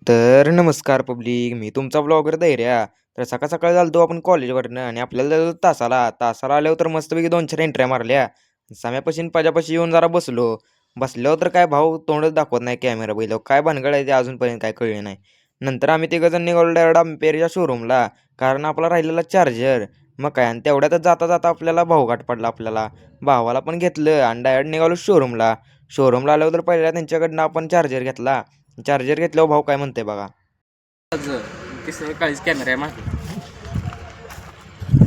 तर नमस्कार पब्लिक, मी तुमचा ब्लॉगर धैर्या. तर सकाळ-सकाळी आलतो आपण कॉलेजवरनं आणि आपल्याला जायचं तासाला आल्यावर तर मस्तपैकी 2-4 एंट्र्या मारल्या. सम्यापाशी आणि पजापाशी येऊन जरा बसलो. बसल्यावर तर काय भाऊ तोंडच दाखवत नाही कॅमेरा बघितल्यावर. काय भानगड आहे ते अजूनपर्यंत काय कळले नाही. नंतर आम्ही तिघंजण निघालो डायरेक्ट अम्पेरच्या शोरूमला, कारण आपला राहिलेला चार्जर. मग काय आणि तेवढ्यातच जाता-जाता आपल्याला भाऊघाट पडला आपल्याला. भावाला पण घेतलं आणि डायरेक्ट निघालो शोरूमला. शोरूमला आल्यावर तर पहिल्या त्यांच्याकडनं आपण चार्जर घेतला. चार्जर घेतल्यावर भाऊ काय म्हणते बघा. आज तिसरं काळीच कॅमेरा आहे मागे.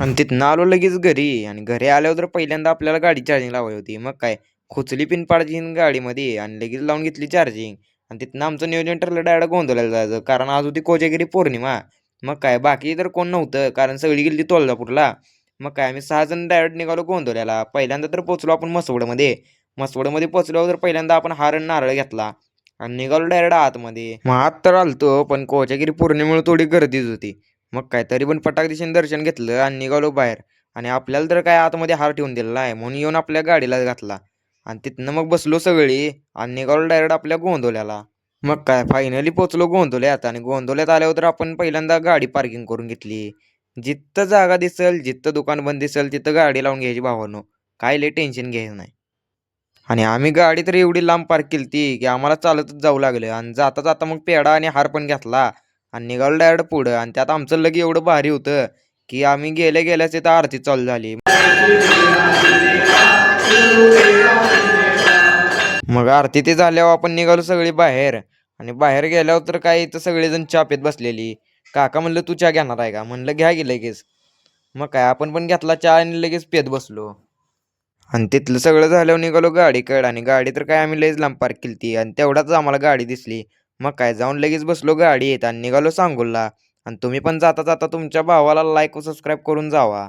आणि तिथनं आलो लगेच घरी आणि घरी आल्यावर तर पहिल्यांदा आपल्याला गाडी चार्जिंग लावायची होती. मग काय खुचली पिन पाडायची गाडीमध्ये आणि लगेच लावून घेतली चार्जिंग. आणि तिथनं आमचं नियोजन ठरलं डायरेक्ट गोंधळायला जायचं, कारण आज होती कोजागिरी पौर्णिमा. मग काय बाकी तर कोण नव्हतं, कारण सगळी गेली तुळजापूरला. मग काय आम्ही 6 जण डायरेक्ट निघालो गोंधळ्याला. पहिल्यांदा तर पोचलो आपण मसवडमध्ये. मसवडमध्ये पोचल्यावर तर पहिल्यांदा आपण हार आणि नारळ घेतला आणि निघालो डायरेक्ट आतमध्ये. मग आत तर आलतो, पण कोजागिरी पौर्णिमेमुळे थोडी गर्दीच होती. मग काय तरी पण पटाक दर्शन घेतलं आणि निघालो बाहेर. आणि आपल्याला तर काय आतमध्ये हार ठेवून दिलेला आहे, म्हणून येऊन आपल्या गाडीला घातला. आणि तिथनं मग बसलो सगळी आणि निघालो डायरेक्ट आपल्या गोंधळ्याला. मग काय फायनली पोचलो गोंधळ्यात आणि गोंधळ्यात आल्यावर तर आपण पहिल्यांदा गाडी पार्किंग करून घेतली. जिथं जागा दिसेल, जिथं दुकान बंद दिसेल तिथं गाडी लावून घ्यायची भावानो. काय लय टेन्शन घ्यायचं नाही. आणि आम्ही गाडी तर एवढी लांब पार्क केली की आम्हाला चालतच जाऊ लागलं आणि जाता जाता मग पेढा आणि हार पण घेतला आणि निघालो डायरेक्ट पुढं. आणि त्यात आमचं लगे एवढं भारी होतं की आम्ही गेल्या गेल्याच तिथं आरती चालू झाली. मग आरती ते झाल्यावर आपण निघालो सगळी बाहेर. आणि बाहेर गेल्यावर तर काय इथं सगळेजण चहा पीत बसलेली. काका म्हणलं तू चहा घेणार आहे का, म्हणलं घ्या की लगेच. मग काय आपण पण घेतला चहा आणि लगेच पेत बसलो. आणि तिथलं सगळं झाल्यावर निघालो गाडीकडं आणि गाडी तर काय आम्ही लयच लांब पार्क केली आणि तेवढ्याच आम्हाला गाडी दिसली. मग काय जाऊन लगेच बसलो गाडीत आणि निघालो सांगोलला. आणि तुम्ही पण जाता जाता तुमच्या भावाला लाईक व सबस्क्राईब करून जावा.